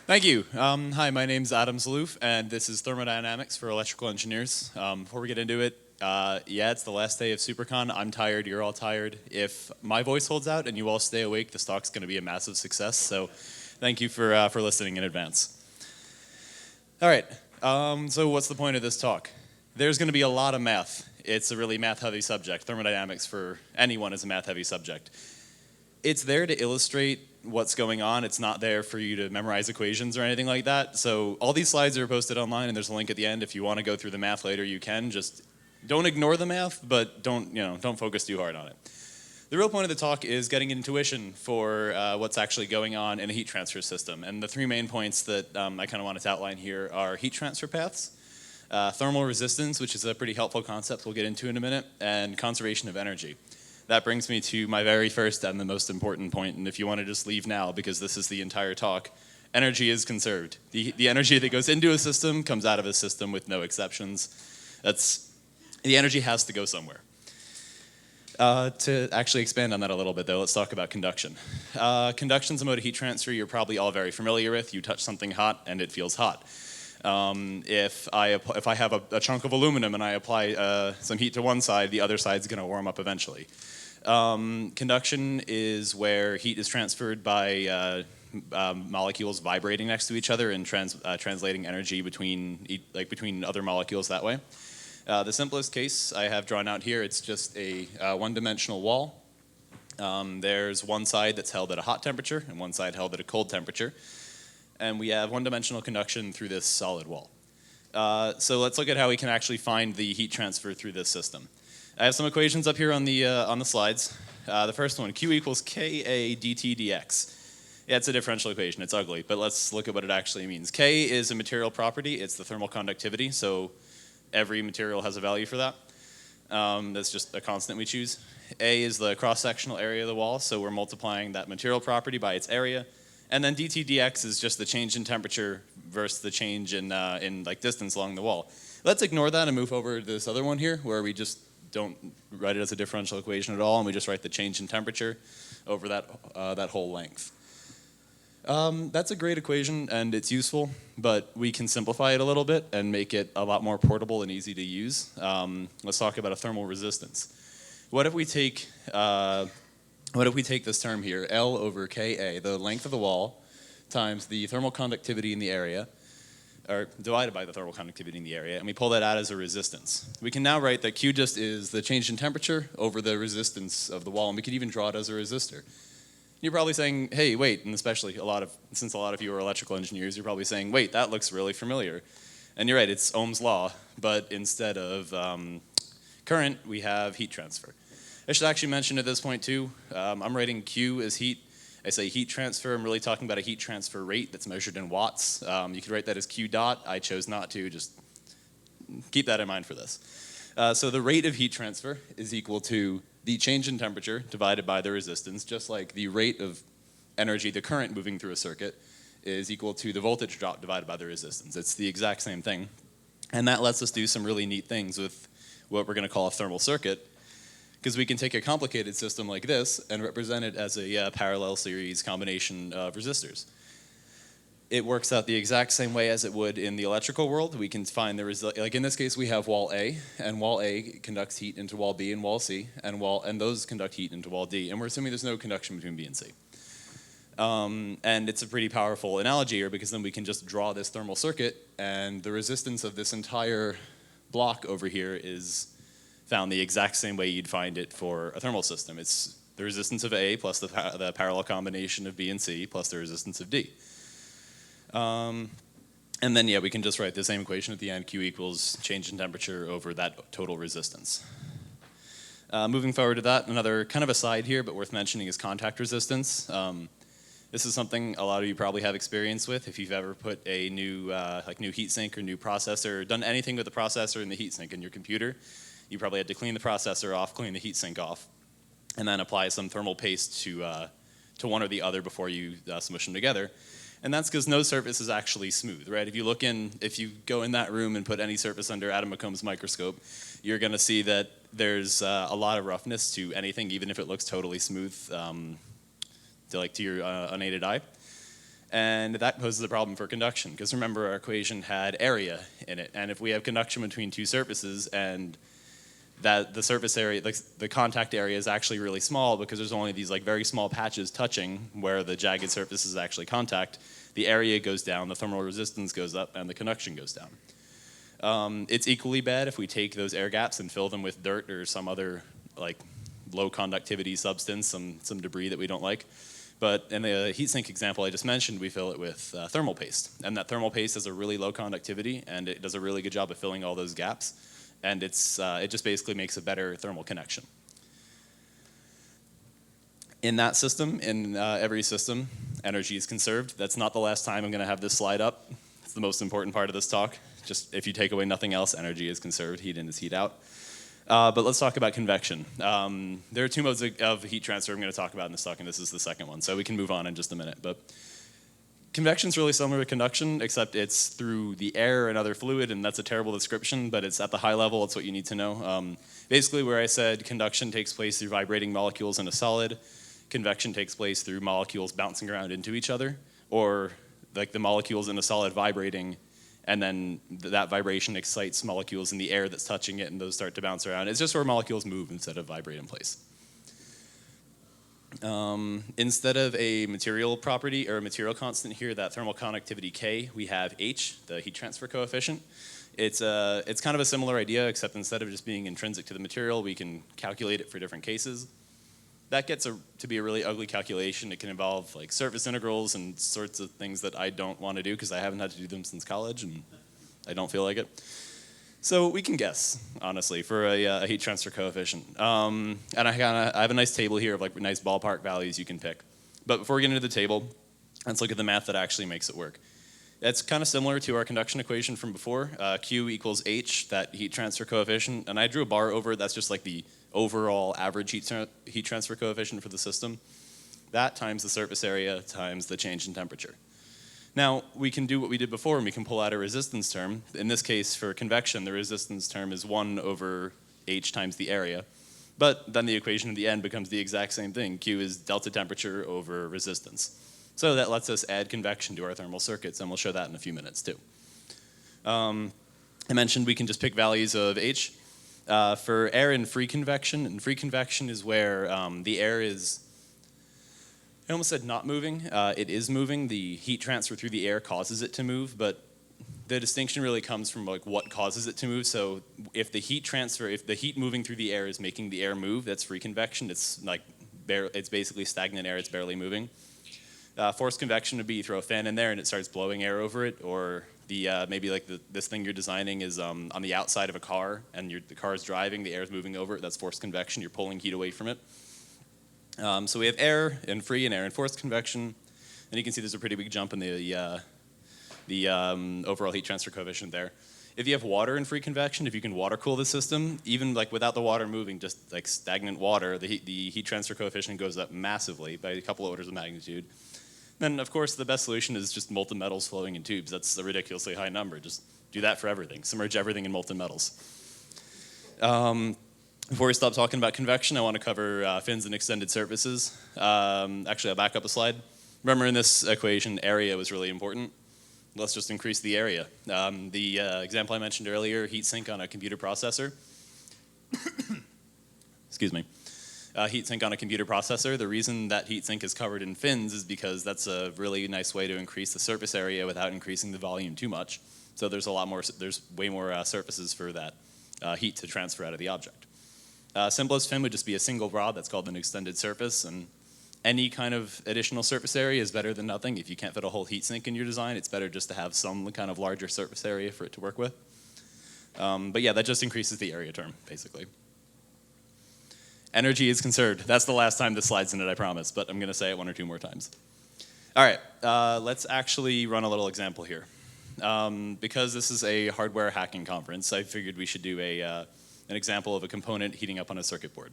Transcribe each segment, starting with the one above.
Thank you. Hi, my name's Adam Zeloof, and this is Thermodynamics for electrical engineers. Before we get into it, yeah, it's the last day of SuperCon. I'm tired, you're all tired. If my voice holds out and you all stay awake, the stock's going to be a massive success, so thank you for listening in advance. All right, so what's the point of this talk? There's going to be a lot of math. It's a really math-heavy subject. Thermodynamics for anyone is a math-heavy subject. It's there to illustrate what's going on. It's not there for you to memorize equations or anything like that. So all these slides are posted online, and there's a link at the end. If you want to go through the math later, you can. Just don't ignore the math, but don't focus too hard on it. The real point of the talk is getting intuition for what's actually going on in a heat transfer system. And the three main points that I kind of wanted to outline here are heat transfer paths, thermal resistance, which is a pretty helpful concept we'll get into in a minute, and conservation of energy. That brings me to my very first and the most important point, and if you want to just leave now because this is the entire talk, energy is conserved. The energy that goes into a system comes out of a system with no exceptions. The energy has to go somewhere. To actually expand on that a little bit though, let's talk about conduction. Conduction's a mode of heat transfer you're probably all very familiar with. You touch something hot and it feels hot. If I have a chunk of aluminum and I apply some heat to one side, the other side's going to warm up eventually. Conduction is where heat is transferred by molecules vibrating next to each other and translating energy between other molecules that way. The simplest case I have drawn out here, it's just a one-dimensional wall. There's one side that's held at a hot temperature and one side held at a cold temperature. And we have one-dimensional conduction through this solid wall. So let's look at how we can actually find the heat transfer through this system. I have some equations up here on the slides. The first one, Q equals Ka dt dx. Yeah, it's a differential equation. It's ugly, but let's look at what it actually means. K is a material property. It's the thermal conductivity, so every material has a value for that. That's just a constant we choose. A is the cross-sectional area of the wall, so we're multiplying that material property by its area. And then dt dx is just the change in temperature versus the change in distance along the wall. Let's ignore that and move over to this other one here where we just don't write it as a differential equation at all, and we just write the change in temperature over that whole length. That's a great equation and it's useful, but we can simplify it a little bit and make it a lot more portable and easy to use. Let's talk about a thermal resistance. What if we take this term here, L over Ka, the length of the wall, times the thermal conductivity in the area, or divided by the thermal conductivity in the area, and we pull that out as a resistance. We can now write that Q just is the change in temperature over the resistance of the wall, and we could even draw it as a resistor. You're probably saying, hey, wait, and especially since a lot of you are electrical engineers, you're probably saying, wait, that looks really familiar. And you're right, it's Ohm's law, but instead of current, we have heat transfer. I should actually mention at this point too, I'm writing Q as heat. I say heat transfer, I'm really talking about a heat transfer rate that's measured in watts. You could write that as Q dot. I chose not to, just keep that in mind for this. So the rate of heat transfer is equal to the change in temperature divided by the resistance, just like the rate of energy, the current moving through a circuit, is equal to the voltage drop divided by the resistance. It's the exact same thing. And that lets us do some really neat things with what we're going to call a thermal circuit, because we can take a complicated system like this and represent it as a parallel series combination of resistors. It works out the exact same way as it would in the electrical world. We can find like in this case we have wall A, and wall A conducts heat into wall B and wall C, and those conduct heat into wall D, and we're assuming there's no conduction between B and C. And it's a pretty powerful analogy here because then we can just draw this thermal circuit, and the resistance of this entire block over here is found the exact same way you'd find it for a thermal system. It's the resistance of A plus the parallel combination of B and C plus the resistance of D. And then, yeah, we can just write the same equation at the end, Q equals change in temperature over that total resistance. Moving forward to that, another kind of aside here, but worth mentioning is contact resistance. This is something a lot of you probably have experience with. If you've ever put a new heatsink or new processor, done anything with the processor and the heatsink in your computer, you probably had to clean the processor off, clean the heatsink off, and then apply some thermal paste to one or the other before you smush them together. And that's because no surface is actually smooth, right? If you go in that room and put any surface under Adam McComb's microscope, you're going to see that there's a lot of roughness to anything, even if it looks totally smooth to your unaided eye. And that poses a problem for conduction, because remember our equation had area in it. And if we have conduction between two surfaces and that the surface area, like the contact area is actually really small because there's only these like very small patches touching where the jagged surfaces actually contact, the area goes down, the thermal resistance goes up, and the conduction goes down. It's equally bad if we take those air gaps and fill them with dirt or some other like low conductivity substance, some debris that we don't like. But in the heatsink example I just mentioned, we fill it with thermal paste. And that thermal paste has a really low conductivity, and it does a really good job of filling all those gaps. And it just basically makes a better thermal connection. In that system, in every system, energy is conserved. That's not the last time I'm going to have this slide up. It's the most important part of this talk. Just if you take away nothing else, energy is conserved, heat in is heat out. But let's talk about convection. There are two modes of heat transfer I'm going to talk about in this talk, and this is the second one, so we can move on in just a minute. But convection is really similar to conduction, except it's through the air and other fluid, and that's a terrible description, but it's at the high level, it's what you need to know. Basically, where I said conduction takes place through vibrating molecules in a solid, convection takes place through molecules bouncing around into each other, or like the molecules in a solid vibrating, and then that vibration excites molecules in the air that's touching it, and those start to bounce around. It's just where molecules move instead of vibrate in place. Instead of a material property or a material constant here, that thermal conductivity K, we have H, the heat transfer coefficient. It's kind of a similar idea, except instead of just being intrinsic to the material, we can calculate it for different cases. That gets to be a really ugly calculation. It can involve like surface integrals and sorts of things that I don't want to do because I haven't had to do them since college and I don't feel like it. So we can guess, honestly, for a heat transfer coefficient. And I have a nice table here of like nice ballpark values you can pick. But before we get into the table, let's look at the math that actually makes it work. It's kind of similar to our conduction equation from before. Q equals H, that heat transfer coefficient. And I drew a bar over it. That's just like the overall average heat transfer coefficient for the system. That times the surface area times the change in temperature. Now, we can do what we did before, and we can pull out a resistance term. In this case, for convection, the resistance term is 1 over H times the area. But then the equation at the end becomes the exact same thing. Q is delta temperature over resistance. So that lets us add convection to our thermal circuits, and we'll show that in a few minutes, too. I mentioned we can just pick values of H. For air in free convection is where the air is, I almost said not moving. It is moving. The heat transfer through the air causes it to move, but the distinction really comes from like what causes it to move. So if the heat moving through the air is making the air move, that's free convection. It's it's basically stagnant air. It's barely moving. Forced convection would be you throw a fan in there and it starts blowing air over it, or maybe like this thing you're designing is on the outside of a car and the car is driving, the air is moving over it. That's forced convection. You're pulling heat away from it. So we have air in free and air in forced convection, and you can see there's a pretty big jump in the overall heat transfer coefficient there. If you have water in free convection, if you can water cool the system, even like without the water moving, just like stagnant water, the heat transfer coefficient goes up massively by a couple of orders of magnitude. Then, of course, the best solution is just molten metals flowing in tubes. That's a ridiculously high number. Just do that for everything. Submerge everything in molten metals. Before we stop talking about convection, I want to cover fins and extended surfaces. Actually, I'll back up a slide. Remember, in this equation, area was really important. Let's just increase the area. The example I mentioned earlier, heat sink on a computer processor. Excuse me. Heat sink on a computer processor. The reason that heat sink is covered in fins is because that's a really nice way to increase the surface area without increasing the volume too much. So there's way more surfaces for that heat to transfer out of the object. Simplest fin would just be a single rod. That's called an extended surface, and any kind of additional surface area is better than nothing. If you can't fit a whole heat sink in your design, it's better just to have some kind of larger surface area for it to work with. But yeah, that just increases the area term, basically. Energy is conserved. That's the last time this slide's in it, I promise, but I'm going to say it one or two more times. All right, let's actually run a little example here. Because this is a hardware hacking conference, I figured we should do an example of a component heating up on a circuit board.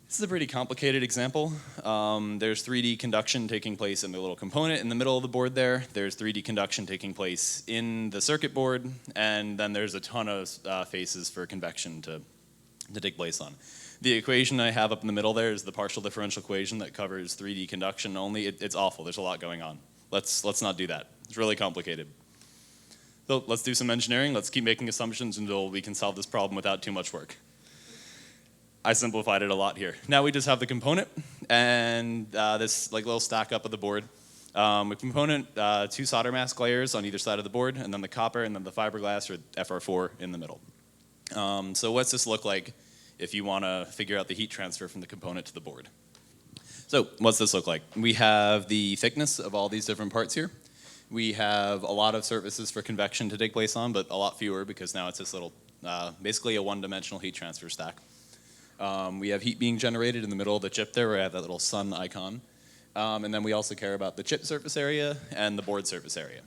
This is a pretty complicated example. There's 3D conduction taking place in the little component in the middle of the board there. There's 3D conduction taking place in the circuit board, and then there's a ton of faces for convection to take place on. The equation I have up in the middle there is the partial differential equation that covers 3D conduction only. It's awful. There's a lot going on. Let's not do that. It's really complicated. So let's do some engineering. Let's keep making assumptions until we can solve this problem without too much work. I simplified it a lot here. Now we just have the component and this little stack up of the board. A component, 2 solder mask layers on either side of the board, and then the copper, and then the fiberglass or FR4 in the middle. So what's this look like if you want to figure out the heat transfer from the component to the board? So what's this look like? We have the thickness of all these different parts here. We have a lot of surfaces for convection to take place on, but a lot fewer because now it's this little, basically a one-dimensional heat transfer stack. We have heat being generated in the middle of the chip there where I have that little sun icon. And then we also care about the chip surface area and the board surface area.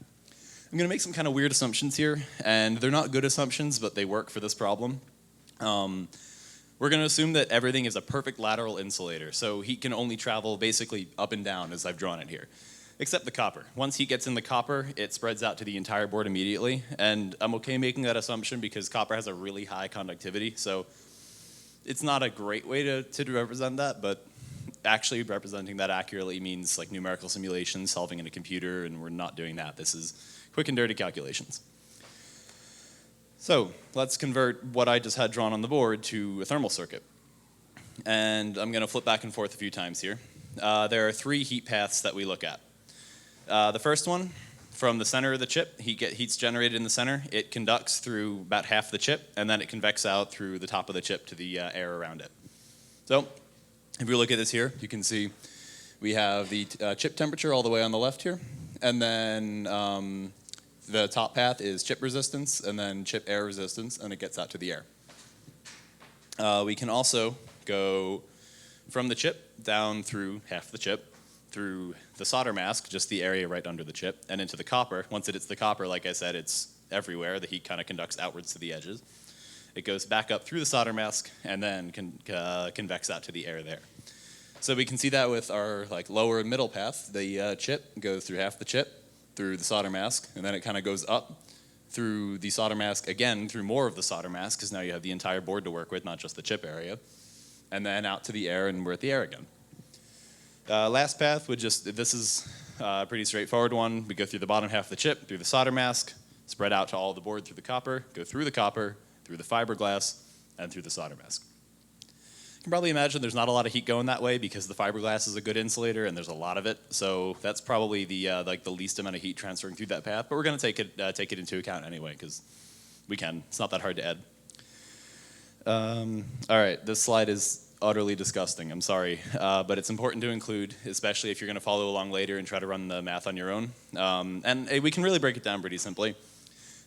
I'm going to make some kind of weird assumptions here, and they're not good assumptions, but they work for this problem. We're going to assume that everything is a perfect lateral insulator, so heat can only travel basically up and down as I've drawn it here. Except the copper. Once heat gets in the copper, it spreads out to the entire board immediately. And I'm okay making that assumption because copper has a really high conductivity. So it's not a great way to represent that, but actually representing that accurately means like numerical simulations, solving in a computer, and we're not doing that. This is quick and dirty calculations. So let's convert what I just had drawn on the board to a thermal circuit. And I'm going to flip back and forth a few times here. There are 3 heat paths that we look at. The first one, from the center of the chip, heat's generated in the center. It conducts through about half the chip, and then it convects out through the top of the chip to the air around it. So if we look at this here, you can see we have the chip temperature all the way on the left here, and then the top path is chip resistance, and then chip air resistance, and it gets out to the air. We can also go from the chip down through half the chip, through the solder mask, just the area right under the chip, and into the copper. Once it hits the copper, like I said, it's everywhere. The heat kind of conducts outwards to the edges. It goes back up through the solder mask and then convects out to the air there. So we can see that with our lower and middle path. The chip goes through half the chip, through the solder mask, and then it kind of goes up through the solder mask again, through more of the solder mask, because now you have the entire board to work with, not just the chip area, and then out to the air, and we're at the air again. Last path this is a pretty straightforward one. We go through the bottom half of the chip, through the solder mask, spread out to all the board through the copper, go through the copper, through the fiberglass, and through the solder mask. You can probably imagine there's not a lot of heat going that way because the fiberglass is a good insulator and there's a lot of it. So that's probably the least amount of heat transferring through that path. But we're going to take it into account anyway because we can. It's not that hard to add. All right, this slide is utterly disgusting. I'm sorry, but it's important to include, especially if you're going to follow along later and try to run the math on your own. And we can really break it down pretty simply.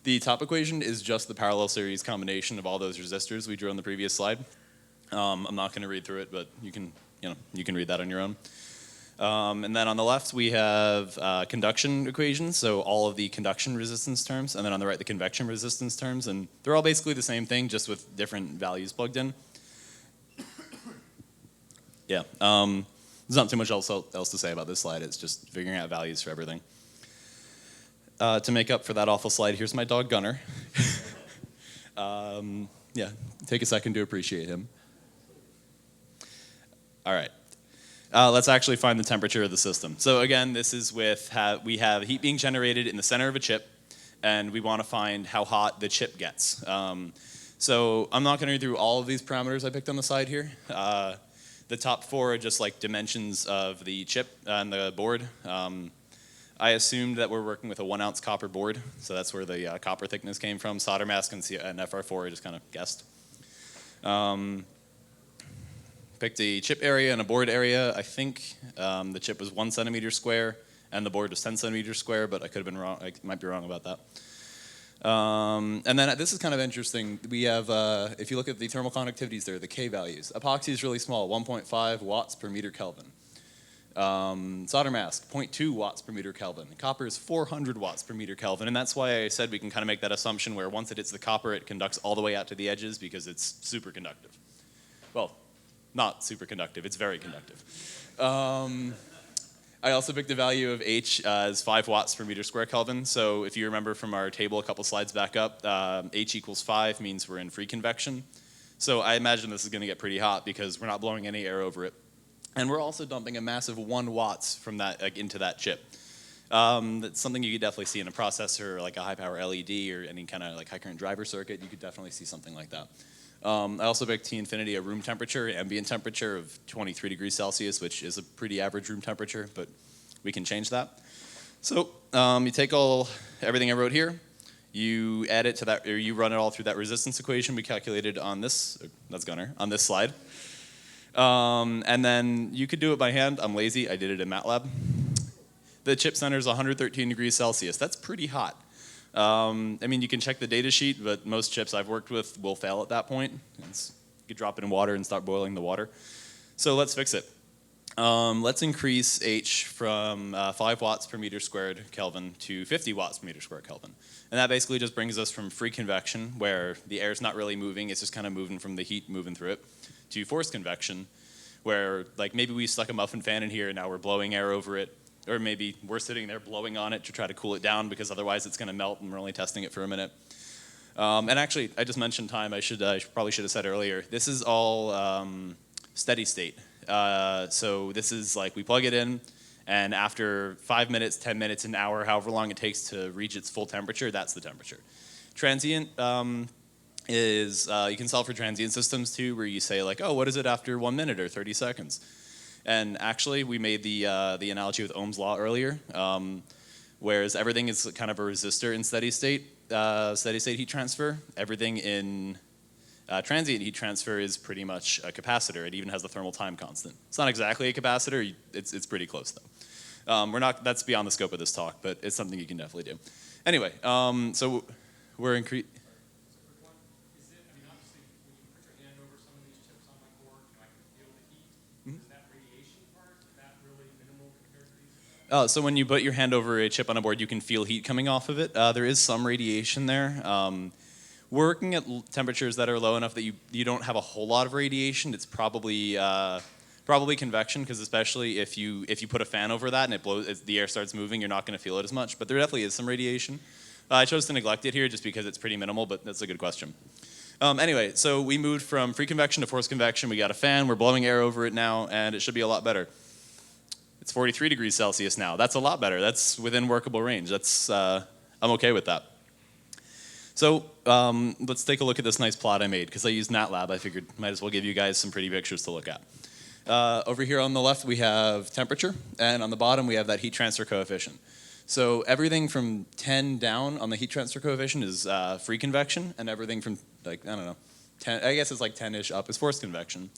The top equation is just the parallel series combination of all those resistors we drew on the previous slide. I'm not going to read through it, but you can read that on your own. And then on the left we have conduction equations, so all of the conduction resistance terms, and then on the right the convection resistance terms, and they're all basically the same thing, just with different values plugged in. Yeah, there's not too much else to say about this slide. It's just figuring out values for everything. To make up for that awful slide, here's my dog Gunner. Yeah, take a second to appreciate him. All right. Let's actually find the temperature of the system. So again, this is we have heat being generated in the center of a chip, and we want to find how hot the chip gets. So I'm not going to read through all of these parameters I picked on the side here. The top 4 are just like dimensions of the chip and the board. I assumed that we're working with a 1-ounce copper board, so that's where the copper thickness came from. Solder mask and FR4 I just kind of guessed. Picked a chip area and a board area. I think the chip was 1 centimeter square and the board was 10 centimeters square, but I could have been wrong. I might be wrong about that. And then this is kind of interesting. We have, if you look at the thermal conductivities there, the K values. Epoxy is really small, 1.5 watts per meter Kelvin. Solder mask, 0.2 watts per meter Kelvin. Copper is 400 watts per meter Kelvin, and that's why I said we can kind of make that assumption where once it hits the copper, it conducts all the way out to the edges because it's superconductive. Well, not superconductive, it's very conductive. I also picked the value of H as 5 watts per meter square Kelvin. So if you remember from our table a couple slides back up, H equals 5 means we're in free convection. So I imagine this is going to get pretty hot because we're not blowing any air over it. And we're also dumping a massive 1 watts from that into that chip. That's something you could definitely see in a processor, like a high-power LED or any kind of like high-current driver circuit. You could definitely see something like that. I also picked T-infinity a room temperature, ambient temperature of 23 degrees Celsius, which is a pretty average room temperature, but we can change that. So you take everything I wrote here, you add it to that, or you run it all through that resistance equation we calculated on this, that's Gunner, on this slide. And then you could do it by hand. I'm lazy, I did it in MATLAB. The chip center is 113 degrees Celsius. That's pretty hot. I mean, you can check the data sheet, but most chips I've worked with will fail at that point. You could drop it in water and start boiling the water. So let's fix it. Let's increase H from 5 watts per meter squared Kelvin to 50 watts per meter squared Kelvin. And that basically just brings us from free convection, where the air's not really moving, it's just kind of moving from the heat moving through it, to forced convection, where like maybe we stuck a muffin fan in here and now we're blowing air over it, or maybe we're sitting there blowing on it to try to cool it down because otherwise it's going to melt and we're only testing it for a minute. And actually, I just mentioned time. I probably should have said earlier. This is all steady state. So this is like we plug it in, and after 5 minutes, 10 minutes, an hour, however long it takes to reach its full temperature, that's the temperature. Transient is, you can solve for transient systems too, where you say like, oh, what is it after 1 minute or 30 seconds? And actually, we made the analogy with Ohm's law earlier, whereas everything is kind of a resistor in steady state heat transfer. Everything in transient heat transfer is pretty much a capacitor. It even has the thermal time constant. It's not exactly a capacitor. It's pretty close though. That's beyond the scope of this talk, but it's something you can definitely do. Anyway, so we're increasing. So when you put your hand over a chip on a board, you can feel heat coming off of it. There is some radiation there. We're working at temperatures that are low enough that you don't have a whole lot of radiation. It's probably convection, because especially if you put a fan over that and it blows, the air starts moving, you're not going to feel it as much. But there definitely is some radiation. I chose to neglect it here just because it's pretty minimal, but that's a good question. Anyway, so we moved from free convection to forced convection. We got a fan. We're blowing air over it now, and it should be a lot better. It's 43 degrees Celsius now. That's a lot better. That's within workable range. I'm okay with that. So let's take a look at this nice plot I made, because I used MATLAB. I figured might as well give you guys some pretty pictures to look at. Over here on the left we have temperature, and on the bottom we have that heat transfer coefficient. So everything from 10 down on the heat transfer coefficient is free convection, and everything from, like, I don't know, 10, I guess it's like 10-ish up is forced convection.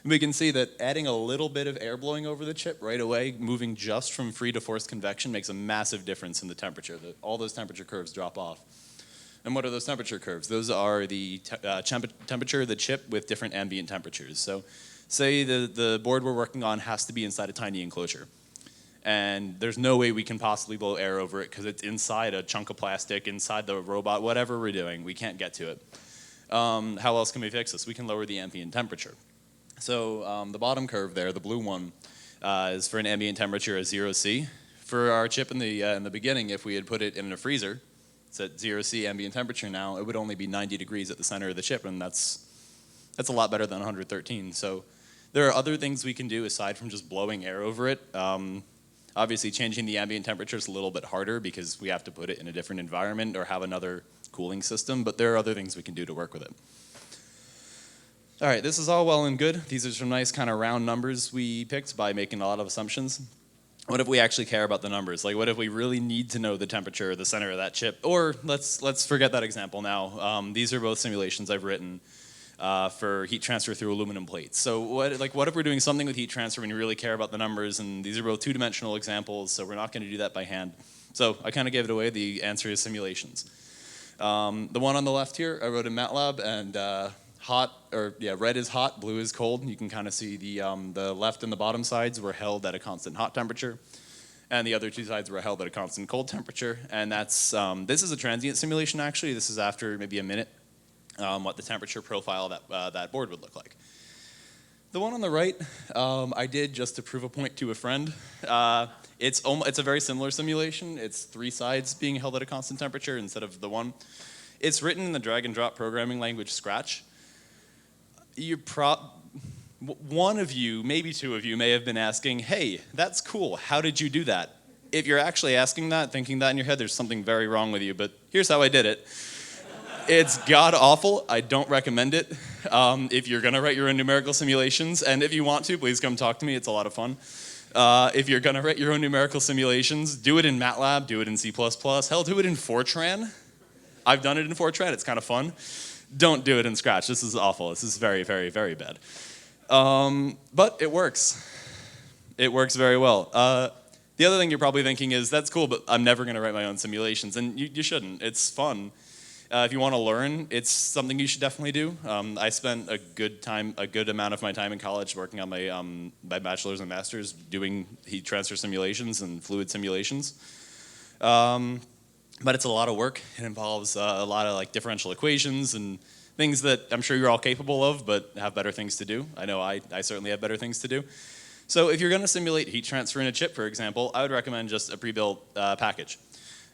And we can see that adding a little bit of air blowing over the chip right away, moving just from free to forced convection, makes a massive difference in the temperature. All those temperature curves drop off. And what are those temperature curves? Those are the temperature of the chip with different ambient temperatures. So say the board we're working on has to be inside a tiny enclosure. And there's no way we can possibly blow air over it because it's inside a chunk of plastic, inside the robot, whatever we're doing. We can't get to it. How else can we fix this? We can lower the ambient temperature. So the bottom curve there, the blue one, is for an ambient temperature of 0 C. For our chip in the beginning, if we had put it in a freezer, it's at 0 C ambient temperature now, it would only be 90 degrees at the center of the chip, and that's a lot better than 113. So there are other things we can do aside from just blowing air over it. Obviously, changing the ambient temperature is a little bit harder because we have to put it in a different environment or have another cooling system, but there are other things we can do to work with it. All right, this is all well and good. These are some nice kind of round numbers we picked by making a lot of assumptions. What if we actually care about the numbers? Like, what if we really need to know the temperature of the center of that chip? Or let's forget that example now. These are both simulations I've written for heat transfer through aluminum plates. So what if we're doing something with heat transfer when you really care about the numbers? And these are both two-dimensional examples, so we're not going to do that by hand. So I kind of gave it away. The answer is simulations. The one on the left here, I wrote in MATLAB, and red is hot, blue is cold. You can kind of see the left and the bottom sides were held at a constant hot temperature, and the other two sides were held at a constant cold temperature. And that's this is a transient simulation actually. This is after maybe a minute, what the temperature profile of that board would look like. The one on the right, I did just to prove a point to a friend. It's a very similar simulation. It's 3 sides being held at a constant temperature instead of the one. It's written in the drag and drop programming language Scratch. One of you, maybe two of you, may have been asking, hey, that's cool, how did you do that? If you're actually asking that, thinking that in your head, there's something very wrong with you, but here's how I did it. It's god-awful, I don't recommend it. If you're gonna write your own numerical simulations, and if you want to, please come talk to me, it's a lot of fun. If you're gonna write your own numerical simulations, do it in MATLAB, do it in C++, hell, do it in Fortran. I've done it in Fortran, it's kind of fun. Don't do it in Scratch, this is awful, this is very, very, very bad. But it works. It works very well. The other thing you're probably thinking is, that's cool, but I'm never going to write my own simulations. And you shouldn't. It's fun. If you want to learn, it's something you should definitely do. I spent a good amount of my time in college working on my bachelor's and master's doing heat transfer simulations and fluid simulations. But it's a lot of work. It involves a lot of differential equations and things that I'm sure you're all capable of, but have better things to do. I know I certainly have better things to do. So if you're going to simulate heat transfer in a chip, for example, I would recommend just a pre-built package.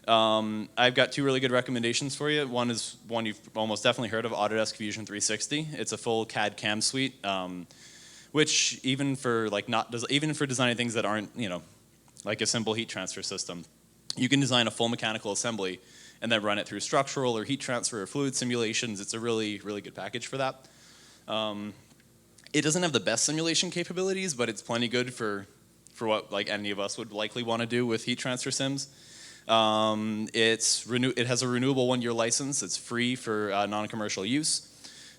I've got two really good recommendations for you. One is one you've almost definitely heard of, Autodesk Fusion 360. It's a full CAD CAM suite, which even for designing things that aren't like a simple heat transfer system, you can design a full mechanical assembly and then run it through structural or heat transfer or fluid simulations. It's a really, really good package for that. It doesn't have the best simulation capabilities, but it's plenty good for what any of us would likely want to do with heat transfer sims. It has a renewable 1-year license. It's free for non-commercial use.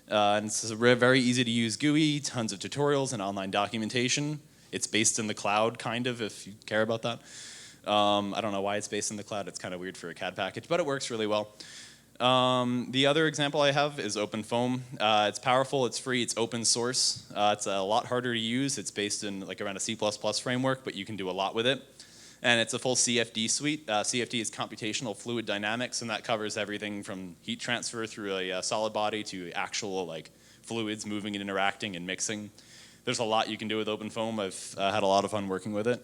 And it's a very easy to use GUI, tons of tutorials and online documentation. It's based in the cloud, kind of, if you care about that. I don't know why it's based in the cloud. It's kind of weird for a CAD package, but it works really well. The other example I have is OpenFoam. It's powerful, it's free, it's open source. It's a lot harder to use. It's based in around a C++ framework, but you can do a lot with it. And it's a full CFD suite. CFD is computational fluid dynamics, and that covers everything from heat transfer through a solid body to actual fluids moving and interacting and mixing. There's a lot you can do with OpenFoam. I've had a lot of fun working with it.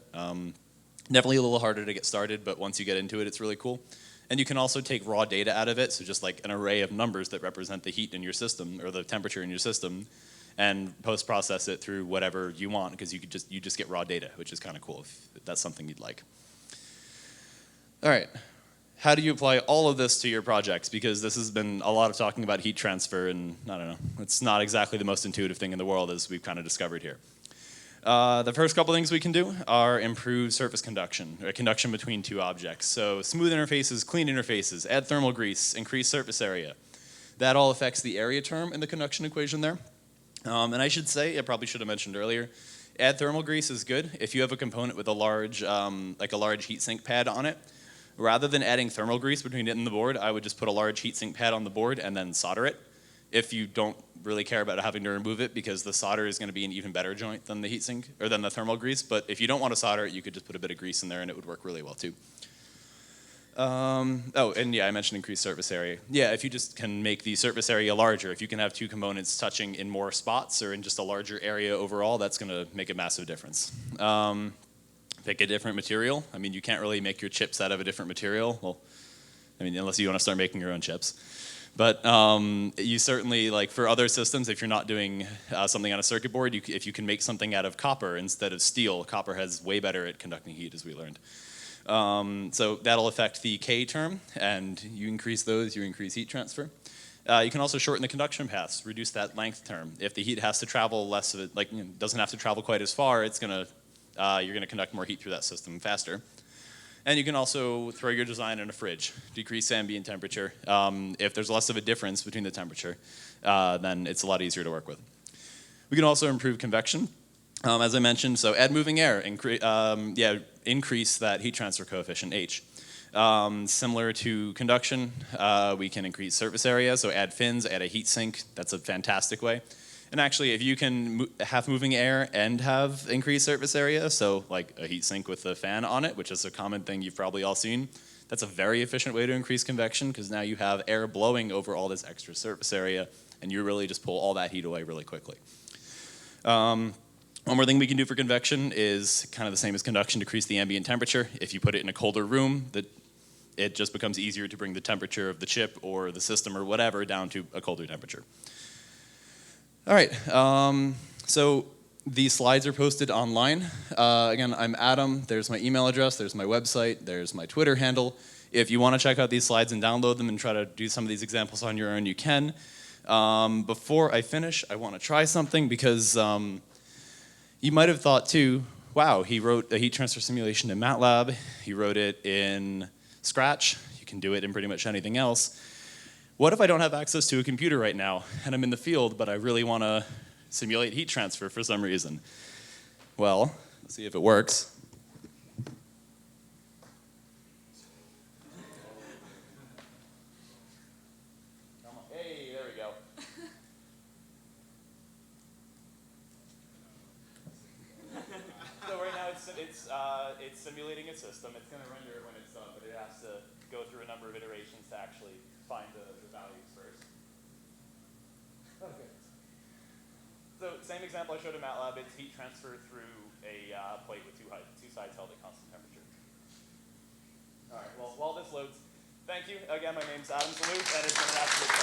Definitely a little harder to get started, but once you get into it, it's really cool. And you can also take raw data out of it, so just an array of numbers that represent the heat in your system or the temperature in your system, and post-process it through whatever you want, because you just get raw data, which is kind of cool if that's something you'd like. All right, how do you apply all of this to your projects? Because this has been a lot of talking about heat transfer, and I don't know, it's not exactly the most intuitive thing in the world, as we've kind of discovered here. The first couple things we can do are improve surface conduction, or conduction between two objects. So smooth interfaces, clean interfaces, add thermal grease, increase surface area. That all affects the area term in the conduction equation there. And I should say, I probably should have mentioned earlier, add thermal grease is good if you have a component with a large heatsink pad on it. Rather than adding thermal grease between it and the board, I would just put a large heatsink pad on the board and then solder it. If you don't really care about having to remove it, because the solder is going to be an even better joint than the heatsink, or than the thermal grease. But if you don't want to solder it, you could just put a bit of grease in there and it would work really well too. Oh, and yeah, I mentioned increased surface area. Yeah, if you just can make the surface area larger, if you can have two components touching in more spots or in just a larger area overall, that's going to make a massive difference. Pick a different material. I mean, you can't really make your chips out of a different material. Well, I mean, unless you want to start making your own chips. But you certainly, for other systems, if you're not doing something on a circuit board, if you can make something out of copper instead of steel, copper has way better at conducting heat, as we learned. So that'll affect the K term, and you increase those, you increase heat transfer. You can also shorten the conduction paths, reduce that length term. If the heat has to travel less of it, doesn't have to travel quite as far, you're gonna conduct more heat through that system faster. And you can also throw your design in a fridge, decrease ambient temperature. If there's less of a difference between the temperature, then it's a lot easier to work with. We can also improve convection, as I mentioned. So add moving air, increase that heat transfer coefficient, H. Similar to conduction, we can increase surface area, so add fins, add a heat sink. That's a fantastic way. And actually, if you can have moving air and have increased surface area, so like a heat sink with a fan on it, which is a common thing you've probably all seen, that's a very efficient way to increase convection, because now you have air blowing over all this extra surface area, and you really just pull all that heat away really quickly. One more thing we can do for convection is kind of the same as conduction, decrease the ambient temperature. If you put it in a colder room, it just becomes easier to bring the temperature of the chip or the system or whatever down to a colder temperature. All right, so these slides are posted online. Again, I'm Adam. There's my email address. There's my website. There's my Twitter handle. If you want to check out these slides and download them and try to do some of these examples on your own, you can. Before I finish, I want to try something because you might have thought too, wow, he wrote a heat transfer simulation in MATLAB. He wrote it in Scratch. You can do it in pretty much anything else. What if I don't have access to a computer right now and I'm in the field, but I really want to simulate heat transfer for some reason? Well, let's see if it works. Hey, there we go. So right now it's simulating a system. It's going to render it when it's done, but it has to go through a number of iterations to actually find the values first. Okay. So same example I showed in MATLAB, it's heat transfer through a plate with two sides held at constant temperature. All right, well, while this loads, thank you. Again, my name's Adam Zeloof, and it's been an absolute